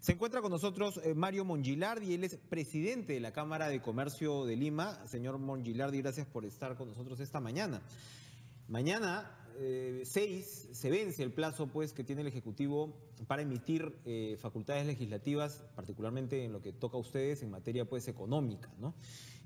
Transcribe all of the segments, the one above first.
Se encuentra con nosotros Mario Mongilardi, él es presidente de la Cámara de Comercio de Lima. Señor Mongilardi, gracias por estar con nosotros esta mañana. Mañana, 6, se vence el plazo pues, que tiene el Ejecutivo para emitir facultades legislativas, particularmente en lo que toca a ustedes en materia pues, económica, ¿no?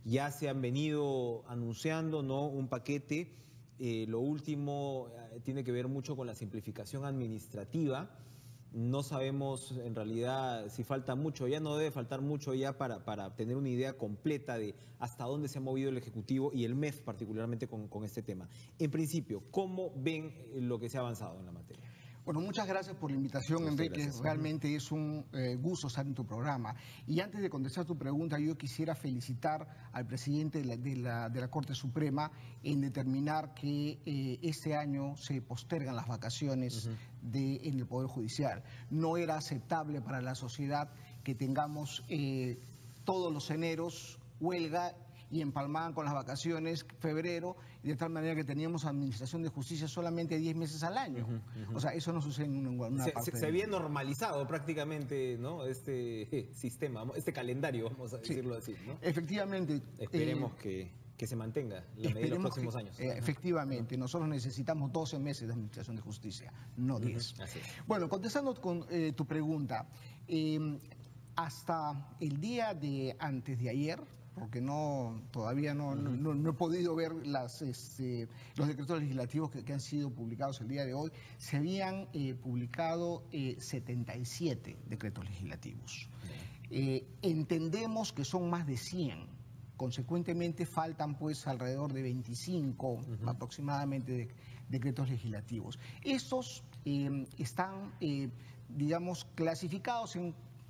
Ya se han venido anunciando, ¿no?, un paquete. Lo último tiene que ver mucho con la simplificación administrativa. No sabemos en realidad si falta mucho, ya no debe faltar mucho ya para tener una idea completa de hasta dónde se ha movido el Ejecutivo y el MEF particularmente con este tema. En principio, ¿cómo ven lo que se ha avanzado en la materia? Bueno, muchas gracias por la invitación, Enrique. Gracias. Realmente es un gusto estar en tu programa. Y antes de contestar tu pregunta, yo quisiera felicitar al presidente de la Corte Suprema en determinar que este año se postergan las vacaciones en el Poder Judicial. No era aceptable para la sociedad que tengamos todos los eneros huelga y empalmaban con las vacaciones febrero, y de tal manera que teníamos administración de justicia solamente 10 meses al año. O sea, eso no sucede en ninguna parte. Se había normalizado prácticamente, ¿no?, este sistema, este calendario, vamos a decirlo así, ¿no? Efectivamente. Esperemos que se mantenga la medida en los próximos años. Efectivamente, nosotros necesitamos 12 meses de administración de justicia, no 10. Así es. Bueno, contestando con tu pregunta, hasta el día de antes de ayer, porque todavía no he podido ver los decretos legislativos que han sido publicados el día de hoy, se habían publicado 77 decretos legislativos. Entendemos que son más de 100. Consecuentemente faltan pues alrededor de 25 aproximadamente decretos legislativos. Estos están, digamos, clasificados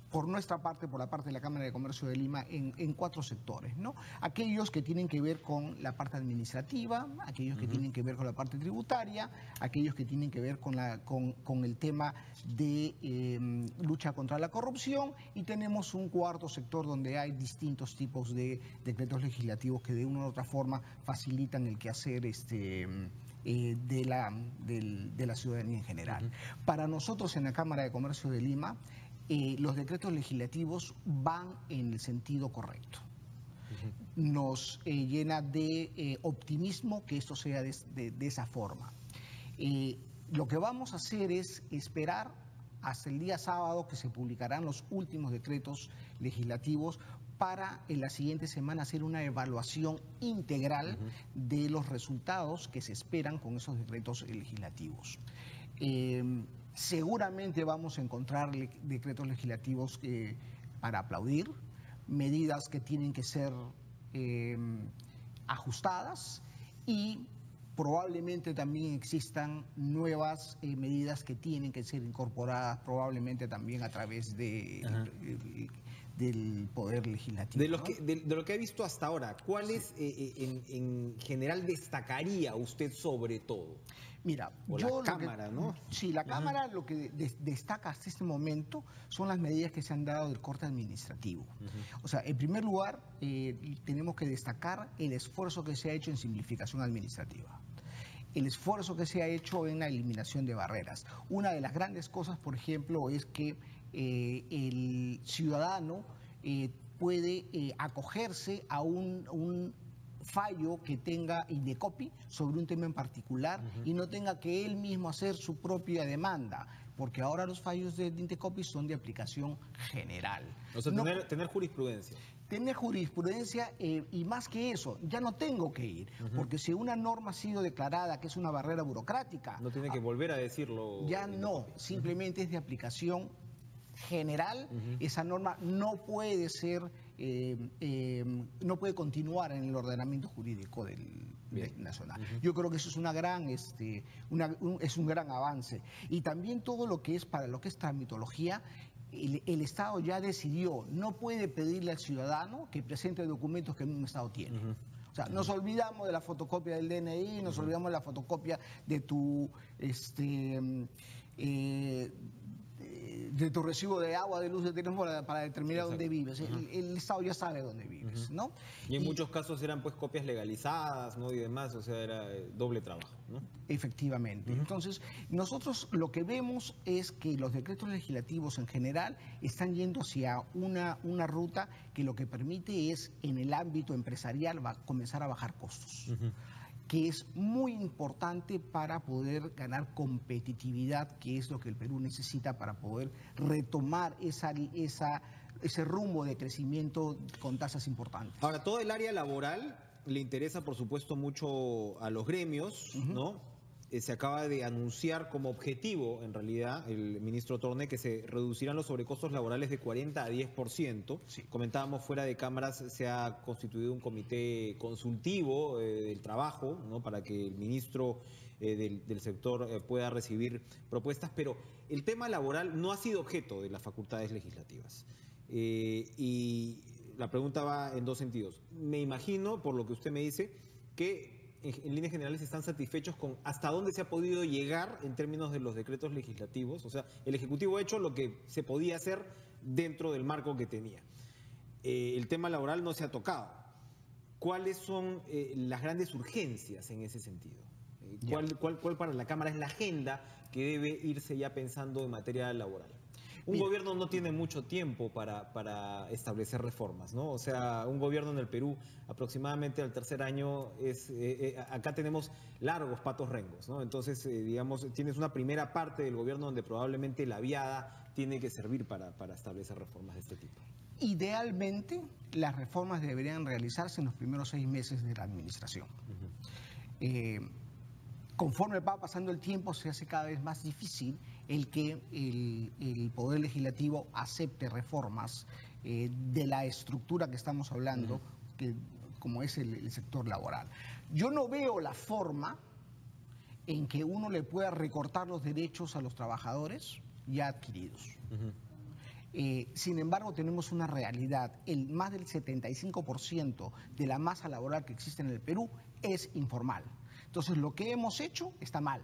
por nuestra parte, por la parte de la Cámara de Comercio de Lima, en 4 sectores, ¿no? Aquellos que tienen que ver con la parte administrativa, aquellos que tienen que ver con la parte tributaria, aquellos que tienen que ver con el tema de lucha contra la corrupción, y tenemos un cuarto sector donde hay distintos tipos de decretos legislativos que de una u otra forma facilitan el quehacer de la ciudadanía en general. Para nosotros en la Cámara de Comercio de Lima, los decretos legislativos van en el sentido correcto. Nos llena de optimismo que esto sea de esa forma. Lo que vamos a hacer es esperar hasta el día sábado, que se publicarán los últimos decretos legislativos, para en la siguiente semana hacer una evaluación integral de los resultados que se esperan con esos decretos legislativos. Seguramente vamos a encontrar decretos legislativos para aplaudir, medidas que tienen que ser ajustadas, y probablemente también existan nuevas medidas que tienen que ser incorporadas probablemente también a través del Poder Legislativo. De lo que ha visto hasta ahora, ¿cuáles en general destacaría usted sobre todo? Mira, la Cámara, ¿no? Sí, la Cámara lo que destaca hasta este momento son las medidas que se han dado del corte administrativo. O sea, en primer lugar, tenemos que destacar el esfuerzo que se ha hecho en simplificación administrativa, el esfuerzo que se ha hecho en la eliminación de barreras. Una de las grandes cosas, por ejemplo, es que el ciudadano puede acogerse a un fallo que tenga Indecopi sobre un tema en particular y no tenga que él mismo hacer su propia demanda, porque ahora los fallos de Indecopi son de aplicación general. O sea, tener jurisprudencia. Tener jurisprudencia, y más que eso, ya no tengo que ir, porque si una norma ha sido declarada que es una barrera burocrática... No tiene que volver a decirlo. Ya no, simplemente es de aplicación general. Esa norma no puede ser, no puede continuar en el ordenamiento jurídico nacional. Yo creo que eso es es un gran avance. Y también todo lo que es para lo que es tramitología, el Estado ya decidió, no puede pedirle al ciudadano que presente documentos que un Estado tiene. O sea, nos olvidamos de la fotocopia del DNI, nos olvidamos de la fotocopia de tu de tu recibo de agua, de luz, de teléfono para determinar dónde vives. El Estado ya sabe dónde vives, ¿no? Y en muchos casos eran pues copias legalizadas, ¿no? Y demás, o sea, era doble trabajo, ¿no? Efectivamente. Entonces, nosotros lo que vemos es que los decretos legislativos en general están yendo hacia una ruta que lo que permite es, en el ámbito empresarial, comenzar a bajar costos. Que es muy importante para poder ganar competitividad, que es lo que el Perú necesita para poder retomar ese rumbo de crecimiento con tasas importantes. Ahora, todo el área laboral le interesa, por supuesto, mucho a los gremios, ¿no? Se acaba de anunciar como objetivo, en realidad, el ministro Torne, que se reducirán los sobrecostos laborales de 40 a 10%. Sí. Comentábamos fuera de cámaras, se ha constituido un comité consultivo del trabajo, ¿no? Para que el ministro del sector pueda recibir propuestas, pero el tema laboral no ha sido objeto de las facultades legislativas. Y la pregunta va en dos sentidos. Me imagino, por lo que usted me dice, que en líneas generales están satisfechos con hasta dónde se ha podido llegar en términos de los decretos legislativos. O sea, el Ejecutivo ha hecho lo que se podía hacer dentro del marco que tenía. El tema laboral no se ha tocado. ¿Cuáles son las grandes urgencias en ese sentido? ¿Cuál para la Cámara es la agenda que debe irse ya pensando en materia laboral? Un gobierno no tiene mucho tiempo para establecer reformas, ¿no? O sea, un gobierno en el Perú aproximadamente al tercer año acá tenemos largos patos rengos, ¿no? Entonces, digamos, tienes una primera parte del gobierno donde probablemente la viada tiene que servir para establecer reformas de este tipo. Idealmente, las reformas deberían realizarse en los primeros 6 meses de la administración. Conforme va pasando el tiempo, se hace cada vez más difícil el que el Poder Legislativo acepte reformas de la estructura que estamos hablando, como es el sector laboral. Yo no veo la forma en que uno le pueda recortar los derechos a los trabajadores ya adquiridos. Sin embargo, tenemos una realidad. Más del 75% de la masa laboral que existe en el Perú es informal. Entonces, lo que hemos hecho está mal.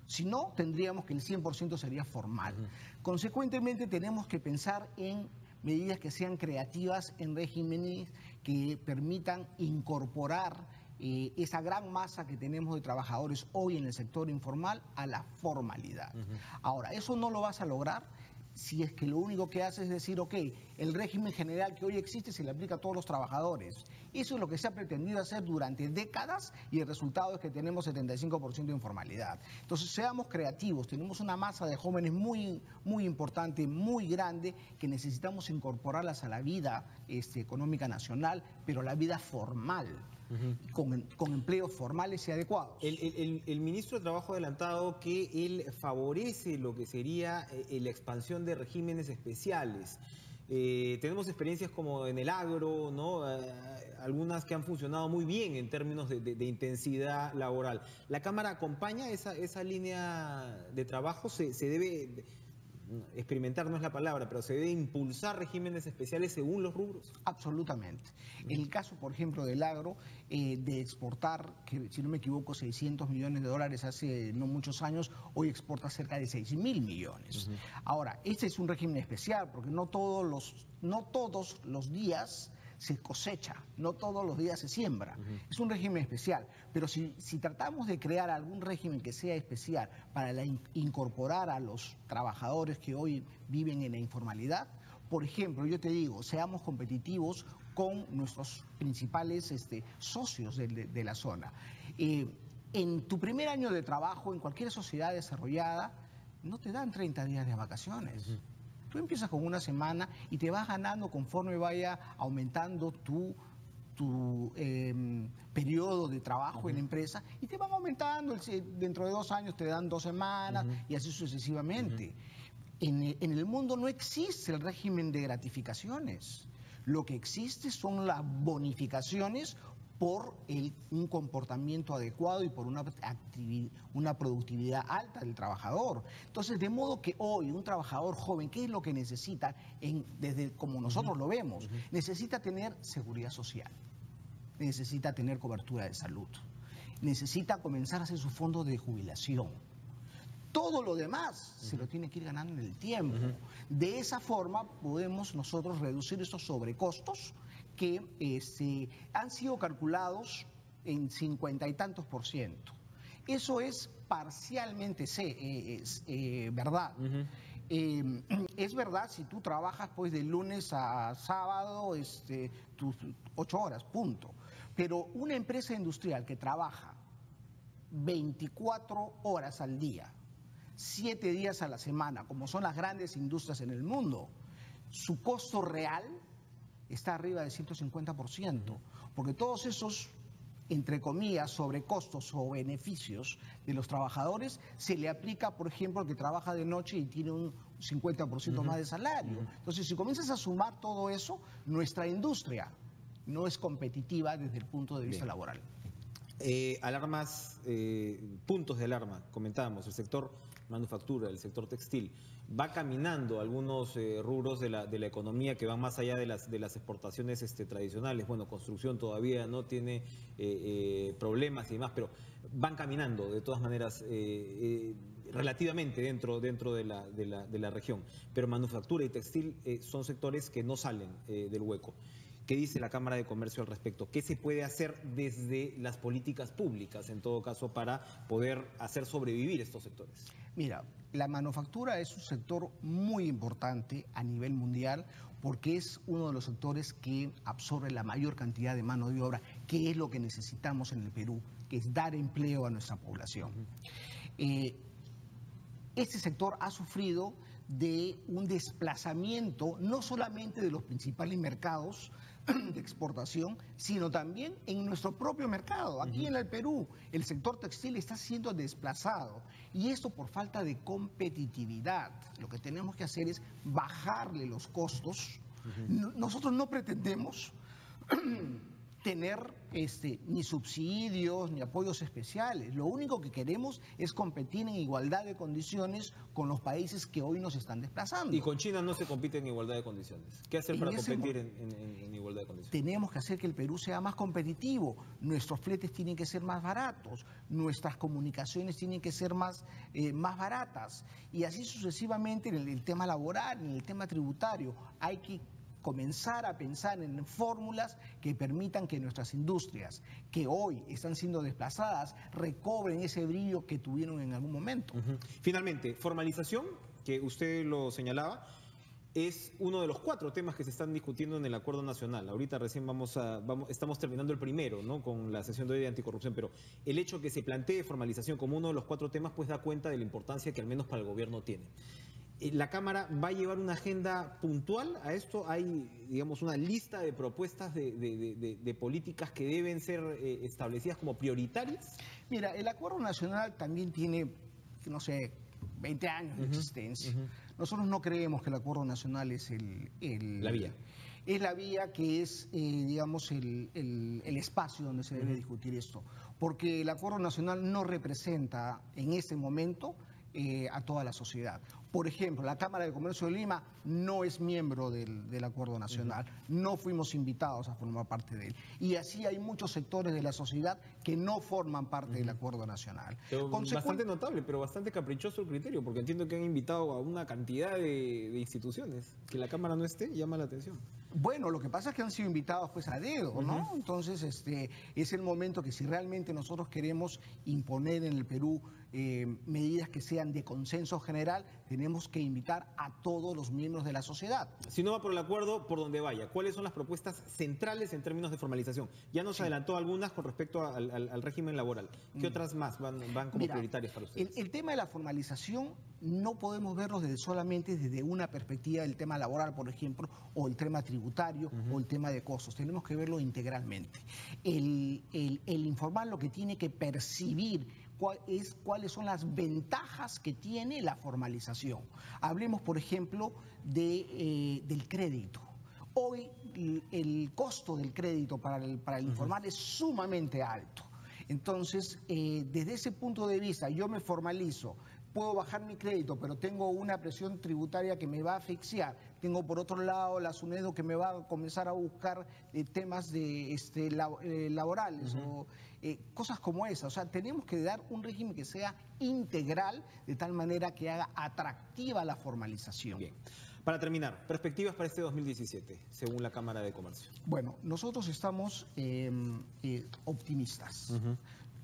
Si no, tendríamos que el 100% sería formal. Consecuentemente, tenemos que pensar en medidas que sean creativas, en regímenes que permitan incorporar esa gran masa que tenemos de trabajadores hoy en el sector informal a la formalidad. Ahora, eso no lo vas a lograr si es que lo único que hace es decir, ok, el régimen general que hoy existe se le aplica a todos los trabajadores. Eso es lo que se ha pretendido hacer durante décadas y el resultado es que tenemos 75% de informalidad. Entonces, seamos creativos, tenemos una masa de jóvenes muy importante, muy grande, que necesitamos incorporarlas a la vida económica nacional, pero la vida formal. Con empleos formales y adecuados. El ministro de Trabajo ha adelantado que él favorece lo que sería la expansión de regímenes especiales. Tenemos experiencias como en el agro, ¿no? Algunas que han funcionado muy bien en términos de intensidad laboral. ¿La Cámara acompaña esa línea de trabajo? ¿Se debe experimentar, no es la palabra, pero se debe impulsar regímenes especiales según los rubros? Absolutamente. En el caso, por ejemplo, del agro, de exportar, que si no me equivoco, 600 millones de dólares hace no muchos años, hoy exporta cerca de 6.000 millones. Ahora, este es un régimen especial, porque no todos los días se cosecha, no todos los días se siembra. Es un régimen especial, pero si tratamos de crear algún régimen que sea especial para incorporar a los trabajadores que hoy viven en la informalidad, por ejemplo, yo te digo, seamos competitivos con nuestros principales socios de la zona. En tu primer año de trabajo, en cualquier sociedad desarrollada, no te dan 30 días de vacaciones. Tú empiezas con una semana y te vas ganando conforme vaya aumentando tu periodo de trabajo en la empresa y te van aumentando. Dentro de 2 años te dan 2 semanas y así sucesivamente. En el mundo no existe el régimen de gratificaciones. Lo que existe son las bonificaciones por un comportamiento adecuado y por una productividad alta del trabajador. Entonces, de modo que hoy un trabajador joven, ¿qué es lo que necesita desde como nosotros lo vemos? Necesita tener seguridad social, necesita tener cobertura de salud, necesita comenzar a hacer su fondo de jubilación. Todo lo demás se lo tiene que ir ganando en el tiempo. De esa forma podemos nosotros reducir estos sobrecostos que han sido calculados en 50 y tantos %. Eso es parcialmente verdad. Es verdad si tú trabajas pues de lunes a sábado tus 8 horas, punto. Pero una empresa industrial que trabaja 24 horas al día, 7 días a la semana, como son las grandes industrias en el mundo, su costo real está arriba del 150%, porque todos esos, entre comillas, sobrecostos o beneficios de los trabajadores se le aplica, por ejemplo, al que trabaja de noche y tiene un 50% más de salario. Entonces, si comienzas a sumar todo eso, nuestra industria no es competitiva desde el punto de vista laboral. Alarmas, puntos de alarma, comentábamos, el sector manufactura, el sector textil. Va caminando algunos rubros de la economía que van más allá de las exportaciones tradicionales. Bueno, construcción todavía no tiene problemas y demás, pero van caminando de todas maneras relativamente dentro de la región. Pero manufactura y textil son sectores que no salen del hueco. ¿Qué dice la Cámara de Comercio al respecto? ¿Qué se puede hacer desde las políticas públicas, en todo caso, para poder hacer sobrevivir estos sectores? Mira, la manufactura es un sector muy importante a nivel mundial porque es uno de los sectores que absorbe la mayor cantidad de mano de obra, que es lo que necesitamos en el Perú, que es dar empleo a nuestra población. Este sector ha sufrido de un desplazamiento no solamente de los principales mercados de exportación, sino también en nuestro propio mercado. Aquí en el Perú, el sector textil está siendo desplazado y esto por falta de competitividad. Lo que tenemos que hacer es bajarle los costos. Nosotros no pretendemos tener ni subsidios ni apoyos especiales. Lo único que queremos es competir en igualdad de condiciones con los países que hoy nos están desplazando. Y con China no se compite en igualdad de condiciones. ¿Qué hacer para competir en igualdad de condiciones? Tenemos que hacer que el Perú sea más competitivo. Nuestros fletes tienen que ser más baratos, nuestras comunicaciones tienen que ser más baratas. Y así sucesivamente en el tema laboral, en el tema tributario. Hay que comenzar a pensar en fórmulas que permitan que nuestras industrias, que hoy están siendo desplazadas, recobren ese brillo que tuvieron en algún momento. Finalmente, formalización, que usted lo señalaba, es uno de los 4 temas que se están discutiendo en el Acuerdo Nacional. Ahorita recién estamos terminando el primero, ¿no?, con la sesión de hoy de anticorrupción, pero el hecho que se plantee formalización como uno de los 4 temas, pues da cuenta de la importancia que al menos para el gobierno tiene. ¿La Cámara va a llevar una agenda puntual a esto? ¿Hay, digamos, una lista de propuestas de políticas que deben ser establecidas como prioritarias? Mira, el Acuerdo Nacional también tiene, no sé, 20 años de existencia. Nosotros no creemos que el Acuerdo Nacional es la vía. Es la vía que es, digamos, el espacio donde se debe discutir esto. Porque el Acuerdo Nacional no representa en este momento a toda la sociedad. Por ejemplo, la Cámara de Comercio de Lima no es miembro del Acuerdo Nacional, no fuimos invitados a formar parte de él. Y así hay muchos sectores de la sociedad que no forman parte del Acuerdo Nacional. Bastante notable, pero bastante caprichoso el criterio, porque entiendo que han invitado a una cantidad de instituciones. Que la Cámara no esté llama la atención. Bueno, lo que pasa es que han sido invitados pues a dedo, ¿no? Entonces, es el momento que si realmente nosotros queremos imponer en el Perú medidas que sean de consenso general, tenemos que invitar a todos los miembros de la sociedad. Si no va por el acuerdo, por donde vaya, ¿cuáles son las propuestas centrales en términos de formalización? Ya nos adelantó algunas con respecto al régimen laboral. ¿Qué otras más van como prioritarias para ustedes? El tema de la formalización no podemos verlo solamente desde una perspectiva del tema laboral, por ejemplo, o el tema tributario, o el tema de costos. Tenemos que verlo integralmente. El informar lo que tiene que percibir cuáles son las ventajas que tiene la formalización. Hablemos, por ejemplo, del crédito. Hoy el costo del crédito para el informal es sumamente alto. Entonces, desde ese punto de vista, yo me formalizo, puedo bajar mi crédito, pero tengo una presión tributaria que me va a asfixiar. Tengo por otro lado la SUNEDO que me va a comenzar a buscar temas de laborales o cosas como esas. O sea, tenemos que dar un régimen que sea integral de tal manera que haga atractiva la formalización. Bien. Para terminar, perspectivas para este 2017, según la Cámara de Comercio. Bueno, nosotros estamos optimistas.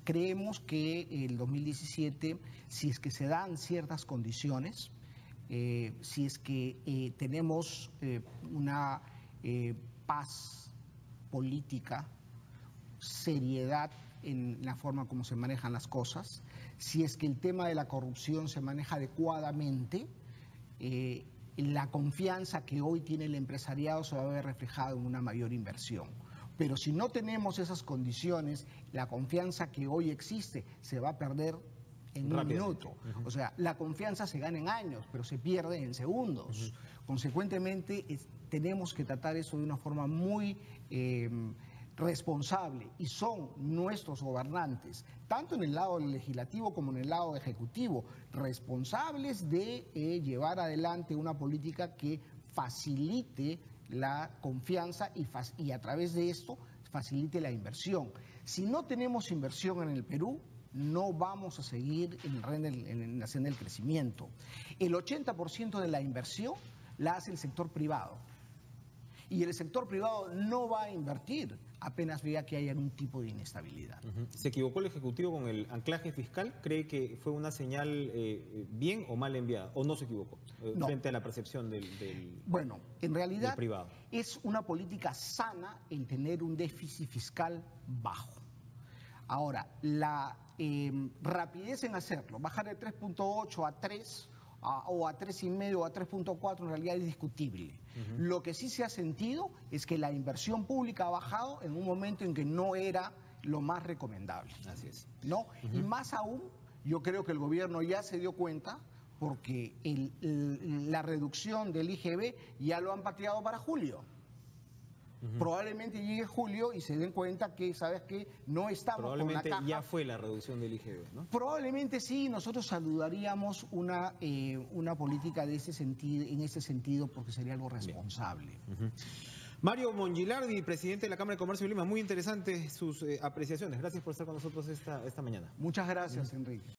Creemos que el 2017, si es que se dan ciertas condiciones, si es que tenemos una paz política, seriedad en la forma como se manejan las cosas, si es que el tema de la corrupción se maneja adecuadamente, la confianza que hoy tiene el empresariado se va a ver reflejada en una mayor inversión. Pero si no tenemos esas condiciones, la confianza que hoy existe se va a perder en un minuto. O sea, la confianza se gana en años, pero se pierde en segundos. Consecuentemente, tenemos que tratar eso de una forma muy responsable, y son nuestros gobernantes, tanto en el lado legislativo como en el lado ejecutivo, responsables de llevar adelante una política que facilite la confianza y a través de esto facilite la inversión. Si no tenemos inversión en el Perú, no vamos a seguir en la senda del crecimiento. El 80% de la inversión la hace el sector privado. Y el sector privado no va a invertir apenas vea que hay algún tipo de inestabilidad. ¿Se equivocó el Ejecutivo con el anclaje fiscal? ¿Cree que fue una señal bien o mal enviada? ¿O no se equivocó No. frente a la percepción del Bueno, en realidad privado? Es una política sana el tener un déficit fiscal bajo. Ahora, la rapidez en hacerlo, bajar de 3.8 a 3 o a 3,5 o a 3.4 en realidad es discutible. Lo que sí se ha sentido es que la inversión pública ha bajado en un momento en que no era lo más recomendable. Así es. ¿No? Y más aún, yo creo que el gobierno ya se dio cuenta porque la reducción del IGB ya lo han pateado para julio. Probablemente llegue julio y se den cuenta que, ¿sabes qué? No estamos con la Probablemente caja. ya fue la reducción del IGB, ¿no? Probablemente sí, nosotros saludaríamos una política de ese sentido, en ese sentido, porque sería algo responsable. Mario Mongilardi, presidente de la Cámara de Comercio de Lima, muy interesantes sus apreciaciones. Gracias por estar con nosotros esta mañana. Muchas gracias, Enrique.